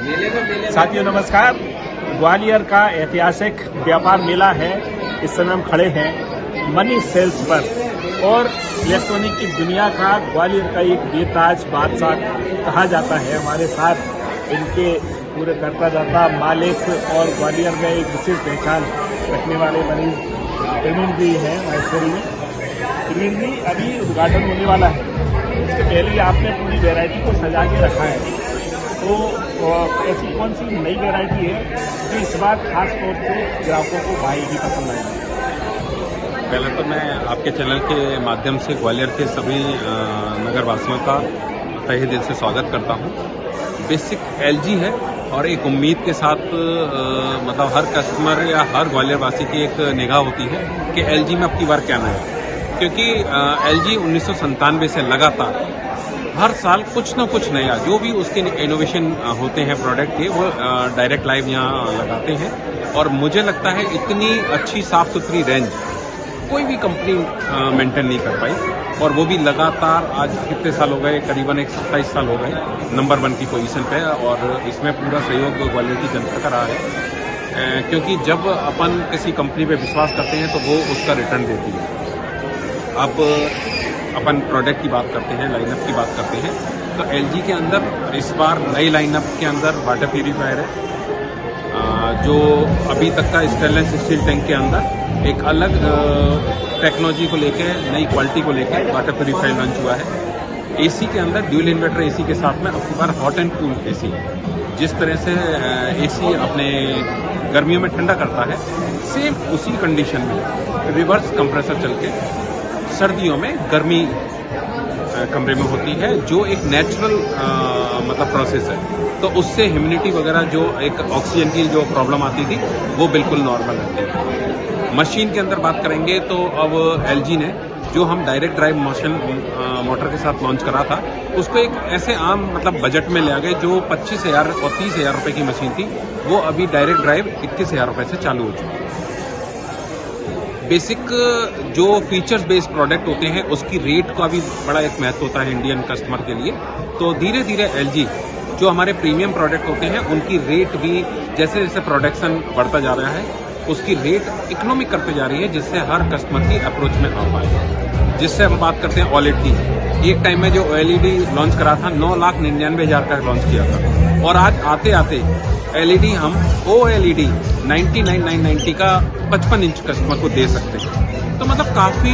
साथियों नमस्कार। ग्वालियर का ऐतिहासिक व्यापार मेला है। इस समय हम खड़े हैं मनी सेल्स पर और इलेक्ट्रॉनिक की दुनिया का ग्वालियर का एक बेताज बादशाह कहा जाता है। हमारे साथ इनके पूरे करता जाता मालिक और ग्वालियर में एक विशेष पहचान रखने वाले मनीष प्रवीण जी हैं। महेश्वरी में प्रवीण जी, अभी उद्घाटन होने वाला है, इसके पहले ही आपने पूरी वैरायटी को सजा के रखा है, तो ऐसी कौन सी नई वैरायटी है जो इस बार खास तौर से ग्राहकों को भाएगी, पसंद आएगी? पहले तो मैं आपके चैनल के माध्यम से ग्वालियर के सभी नगरवासियों का तहे दिल से स्वागत करता हूं। बेसिक एलजी है और एक उम्मीद के साथ मतलब हर कस्टमर या हर ग्वालियर वासी की एक निगाह होती है कि एलजी में अब की बार क्या नया है, क्योंकि एलजी 1997 से लगातार हर साल कुछ ना कुछ नया जो भी उसके इनोवेशन होते हैं प्रोडक्ट के, वो डायरेक्ट लाइव यहाँ लगाते हैं। और मुझे लगता है इतनी अच्छी साफ सुथरी रेंज कोई भी कंपनी मेंटेन नहीं कर पाई, और वो भी लगातार आज कितने साल हो गए, करीबन 27 साल हो गए नंबर 1 की पोजीशन पे। और इसमें पूरा सहयोग ग्वालियर की जनता का रहा है, क्योंकि जब अपन किसी कंपनी पे विश्वास करते हैं तो वो उसका रिटर्न देती है। अब अपन प्रोडक्ट की बात करते हैं, लाइनअप की बात करते हैं, तो एलजी के अंदर इस बार नई लाइनअप के अंदर वाटर प्यूरीफायर है, जो अभी तक का स्टेनलेस स्टील टैंक के अंदर एक अलग टेक्नोलॉजी को लेके, नई क्वालिटी को लेके वाटर प्यूरीफायर लॉन्च हुआ है। एसी के अंदर ड्यूल इन्वर्टर एसी के साथ में अब की बार हॉट एंड कूल एसी, जिस तरह से एसी अपने गर्मियों में ठंडा करता है, सेम उसी कंडीशन में रिवर्स कंप्रेसर चल के सर्दियों में गर्मी कमरे में होती है, जो एक नेचुरल मतलब प्रोसेस है। तो उससे ह्यूमिडिटी वगैरह जो एक ऑक्सीजन की जो प्रॉब्लम आती थी वो बिल्कुल नॉर्मल रहती है। मशीन के अंदर बात करेंगे तो अब एलजी ने जो हम डायरेक्ट ड्राइव मोटर के साथ लॉन्च करा था, उसको एक ऐसे आम मतलब बजट में ले आ गए, जो 25,000 और 30,000 रुपये की मशीन थी, वो अभी डायरेक्ट ड्राइव 21,000 रुपये से चालू हो चुकी है। बेसिक जो फीचर्स बेस्ड प्रोडक्ट होते हैं उसकी रेट का भी बड़ा एक महत्व होता है इंडियन कस्टमर के लिए। तो धीरे धीरे एलजी जो हमारे प्रीमियम प्रोडक्ट होते हैं उनकी रेट भी जैसे जैसे प्रोडक्शन बढ़ता जा रहा है, उसकी रेट इकोनॉमिक करते जा रही है, जिससे हर कस्टमर की अप्रोच में आ पाए। जिससे हम बात करते हैं ओएलईडी की, एक टाइम में जो ओएलईडी लॉन्च करा था 9,99,000 का लॉन्च किया था, और आज आते आते एलईडी हम ओएलईडी 99,990 का 55 इंच कस्टमर को दे सकते हैं। तो मतलब काफ़ी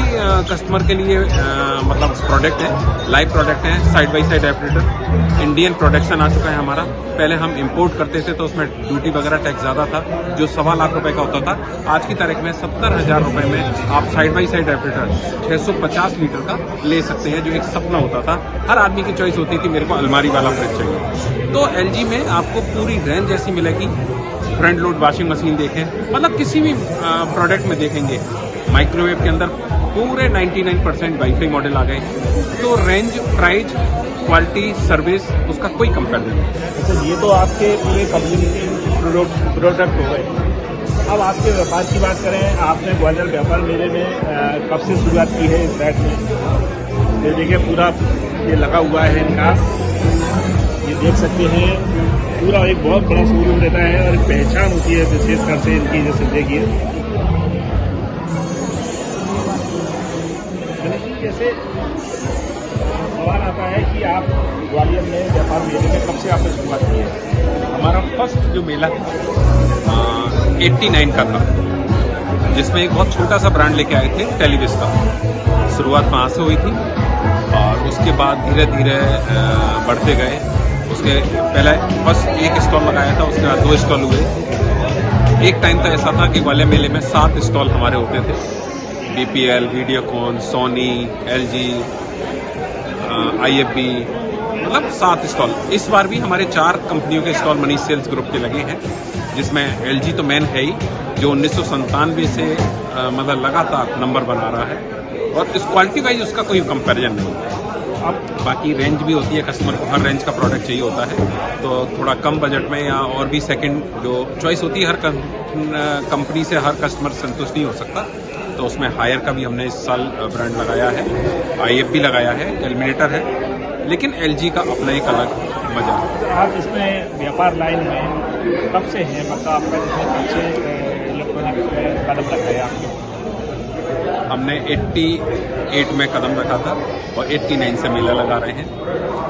कस्टमर के लिए मतलब प्रोडक्ट है, लाइव प्रोडक्ट है। Side by side refrigerator Indian production आ चुका है हमारा। पहले हम इंपोर्ट करते थे तो उसमें ड्यूटी वगैरह टैक्स ज़्यादा था, जो 1.25 लाख रुपए का होता था। आज की तारीख में 70,000 रुपए में आप side by side refrigerator 650 litre का ले सकते हैं, जो एक सपना होता था। हर आदमी की चॉइस होती थी, मेरे को अलमारी वाला फ्रिज चाहिए। तो एलजी में आपको पूरी रेंज ऐसी मिलेगी। फ्रंट लोड वॉशिंग मशीन देखें, मतलब किसी भी प्रोडक्ट में देखेंगे, माइक्रोवेव के अंदर पूरे 99% वाईफाई मॉडल आ गए। तो रेंज, प्राइस, क्वालिटी, सर्विस, उसका कोई कंपेरिजन नहीं। अच्छा, ये तो आपके पूरे कम्युनिटी प्रोडक्ट हो गए। अब आपके व्यापार की बात करें, आपने ग्वालियर व्यापार मेले में कब से शुरुआत की है? इस बैट में ये देखिए पूरा ये लगा हुआ है इनका, ये देख सकते हैं, पूरा एक बहुत बड़ा शोरूम रहता है और पहचान होती है विशेषकर से इनकी। जैसे देखिए, जैसे सवाल आता है कि आप ग्वालियर में व्यापार मेले में कब से आपने शुरुआत की है? हमारा फर्स्ट जो मेला था 89 का था, जिसमें एक बहुत छोटा सा ब्रांड लेके आए थे, टेलीविस्टा। शुरुआत वहाँ से हुई थी और उसके बाद धीरे धीरे बढ़ते गए। उसके पहले बस एक स्टॉल लगाया था, उसके बाद 2 स्टॉल हुए। एक टाइम तो ऐसा था कि ग्वालियर मेले में 7 स्टॉल हमारे होते थे, BPL, Videocon, Sony, LG, IFB, मतलब 7 स्टॉल। इस बार भी हमारे 4 कंपनियों के स्टॉल मनीष सेल्स ग्रुप के लगे हैं, जिसमें एलजी तो मेन है ही, जो 1997 से मतलब लगातार नंबर बना रहा है, और इस क्वालिटी वाइज उसका कोई कंपैरिजन नहीं है। अब बाकी रेंज भी होती है, कस्टमर को हर रेंज का प्रोडक्ट चाहिए होता है, तो थोड़ा कम बजट में या और भी सेकंड जो चॉइस होती है, हर कंपनी से हर कस्टमर संतुष्ट नहीं हो सकता। तो उसमें हायर का भी हमने इस साल ब्रांड लगाया है, आईएफबी लगाया है, एलिमिनेटर है, लेकिन LG का अपना एक अलग मजा है। आप इसमें व्यापार लाइन में कब से हैं, मतलब आपका जिसमें कब से इलेक्ट्रॉनिक में कदम रखा है आपने? हमने 88 में कदम रखा था और 89 से मेला लगा रहे हैं।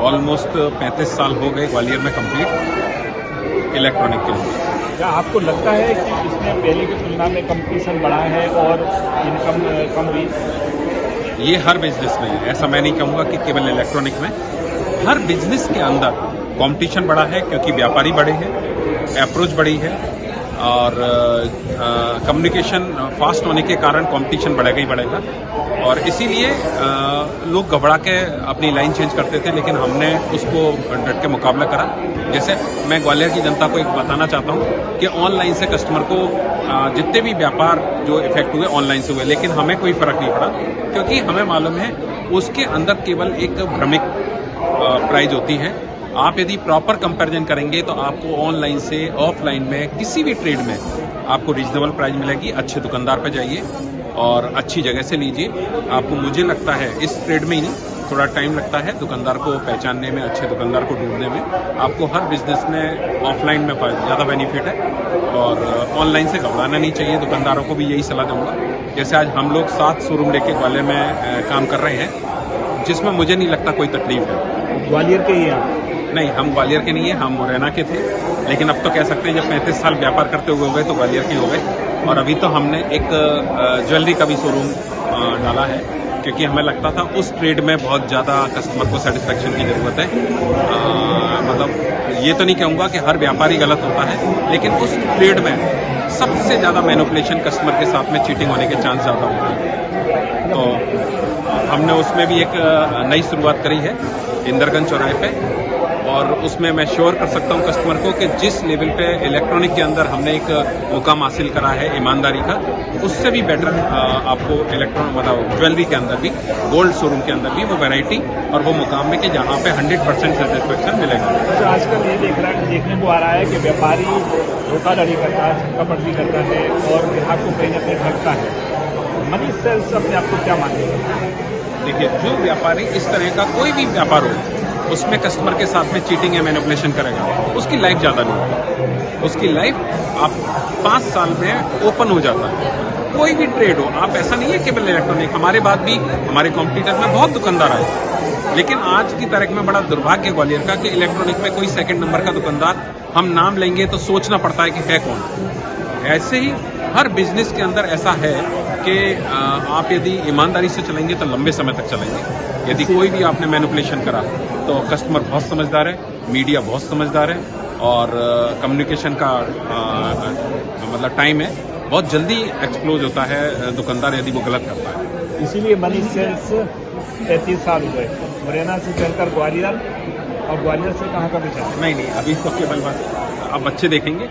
ऑलमोस्ट 35 साल हो गए ग्वालियर में कंप्लीट इलेक्ट्रॉनिक के लिए। क्या आपको लगता है कि इसमें पहले की तुलना में कंपटीशन बढ़ा है और इनकम कम हुई? ये हर बिजनेस में है, ऐसा मैं नहीं कहूँगा कि केवल इलेक्ट्रॉनिक में। हर बिजनेस के अंदर कंपटीशन बढ़ा है क्योंकि व्यापारी बढ़े हैं, अप्रोच बढ़ी है और कम्युनिकेशन फास्ट होने के कारण कंपटीशन बढ़ेगा ही बढ़ेगा। और इसीलिए लोग घबरा के अपनी लाइन चेंज करते थे, लेकिन हमने उसको डट के मुकाबला करा। जैसे मैं ग्वालियर की जनता को एक बताना चाहता हूँ कि ऑनलाइन से कस्टमर को जितने भी व्यापार जो इफेक्ट हुए ऑनलाइन से हुए, लेकिन हमें कोई फर्क नहीं पड़ा क्योंकि हमें मालूम है उसके अंदर केवल एक भ्रमिक प्राइस होती है। आप यदि प्रॉपर कंपैरिजन करेंगे तो आपको ऑनलाइन से ऑफलाइन में किसी भी ट्रेड में आपको रीजनेबल प्राइस मिलेगी। अच्छे दुकानदार पे जाइए और अच्छी जगह से लीजिए। आपको, मुझे लगता है इस ट्रेड में ही नहीं, थोड़ा टाइम लगता है दुकानदार को पहचानने में, अच्छे दुकानदार को ढूंढने में। आपको हर बिजनेस में ऑफलाइन में ज़्यादा बेनिफिट है और ऑनलाइन से घबराना नहीं चाहिए। दुकानदारों को भी यही सलाह दूंगा। जैसे आज हम लोग 7 शोरूम लेके ग्वालियर में काम कर रहे हैं, जिसमें मुझे नहीं लगता कोई तकलीफ है। ग्वालियर के ही हैं? नहीं, हम ग्वालियर के नहीं हैं, हम मुरैना के थे, लेकिन अब तो कह सकते हैं जब 35 साल व्यापार करते हुए हो गए तो ग्वालियर के हो गए। और अभी तो हमने एक ज्वेलरी का भी शोरूम डाला है क्योंकि हमें लगता था उस ट्रेड में बहुत ज़्यादा कस्टमर को सेटिस्फेक्शन की ज़रूरत है। मतलब ये तो नहीं कहूँगा कि हर व्यापारी गलत होता है, लेकिन उस ट्रेड में सबसे ज़्यादा मैनिपुलेशन कस्टमर के साथ में चीटिंग होने के चांस ज़्यादा होते हैं। तो हमने उसमें भी एक नई शुरुआत करी है इंदरगंज चौराहे पे, और उसमें मैं श्योर कर सकता हूं कस्टमर को कि जिस लेवल पे इलेक्ट्रॉनिक के अंदर हमने एक मुकाम हासिल करा है ईमानदारी का, उससे भी बेटर आपको इलेक्ट्रॉनिक मतलब ज्वेलरी के अंदर भी, गोल्ड शोरूम के अंदर भी वो वैरायटी और वो मुकाम में कि जहां पे 100% सेटिस्फेक्शन मिलेगा। तो आजकल ये देखने को आ रहा है कि व्यापारी धोखाधड़ी करता है, कपट भी करता है और ग्राहक को कहीं ना कहीं ठगता है। मनी सेल्स अपने आप को क्या मानेगा? देखिए, जो व्यापारी इस तरह का कोई भी व्यापार हो उसमें कस्टमर के साथ में चीटिंग या मैनिपुलेशन करेगा, उसकी लाइफ ज़्यादा नहीं होगी। उसकी लाइफ आप 5 साल में ओपन हो जाता है। कोई भी ट्रेड हो, आप, ऐसा नहीं है केवल इलेक्ट्रॉनिक, हमारे बाद भी हमारे कॉम्पिटिटर में बहुत दुकानदार आए, लेकिन आज की तारीख में बड़ा दुर्भाग्य ग्वालियर का कि इलेक्ट्रॉनिक में कोई सेकंड नंबर का दुकानदार हम नाम लेंगे तो सोचना पड़ता है कि है कौन। ऐसे ही हर बिजनेस के अंदर ऐसा है कि आप यदि ईमानदारी से चलेंगे तो लंबे समय तक चलेंगे। यदि कोई भी आपने मैनिपुलेशन करा तो कस्टमर बहुत समझदार है, मीडिया बहुत समझदार है और कम्युनिकेशन का मतलब टाइम है, बहुत जल्दी एक्सप्लोज होता है दुकानदार यदि वो गलत करता है। इसीलिए मनी सेल्स 33 साल हुए, मुरैना से चलकर ग्वालियर और ग्वालियर से कहाँ का विचार? नहीं, अभी तो केवल बस अब बच्चे देखेंगे,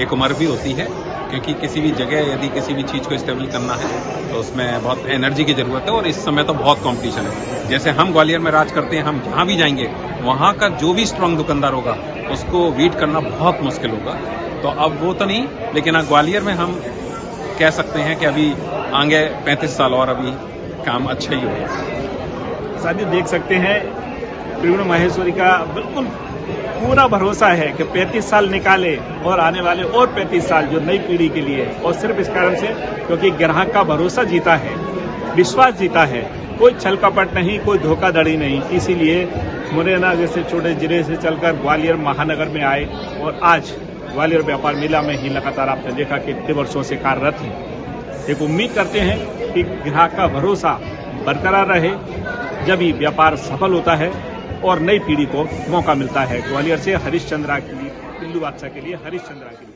एक उम्र भी होती है क्योंकि किसी भी जगह यदि किसी भी चीज़ को स्टेबल करना है तो उसमें बहुत एनर्जी की ज़रूरत है और इस समय तो बहुत कंपटीशन है। जैसे हम ग्वालियर में राज करते हैं, हम जहाँ भी जाएंगे वहाँ का जो भी स्ट्रांग दुकानदार होगा उसको बीट करना बहुत मुश्किल होगा। तो अब वो तो नहीं, लेकिन ग्वालियर में हम कह सकते हैं कि अभी आगे 35 साल और अभी काम अच्छा ही होगा। साथियों, देख सकते हैं प्रवीण माहेश्वरी का बिल्कुल पूरा भरोसा है कि 35 साल निकाले और आने वाले और 35 साल जो नई पीढ़ी के लिए, और सिर्फ इस कारण से क्योंकि ग्राहक का भरोसा जीता है, विश्वास जीता है, कोई छल कपट नहीं, कोई धोखाधड़ी नहीं। इसीलिए मुरैना जैसे छोटे जिले से चलकर ग्वालियर महानगर में आए और आज ग्वालियर व्यापार मेला में ही लगातार आपने देखा कि इतने वर्षों से कार्यरत हैं। एक उम्मीद करते हैं कि ग्राहक का भरोसा बरकरार रहे, जब ही व्यापार सफल होता है और नई पीढ़ी को मौका मिलता है। ग्वालियर से हरीश चंद्रा के लिए, पिल्लू बादशाह के लिए हरीश चंद्रा के लिए।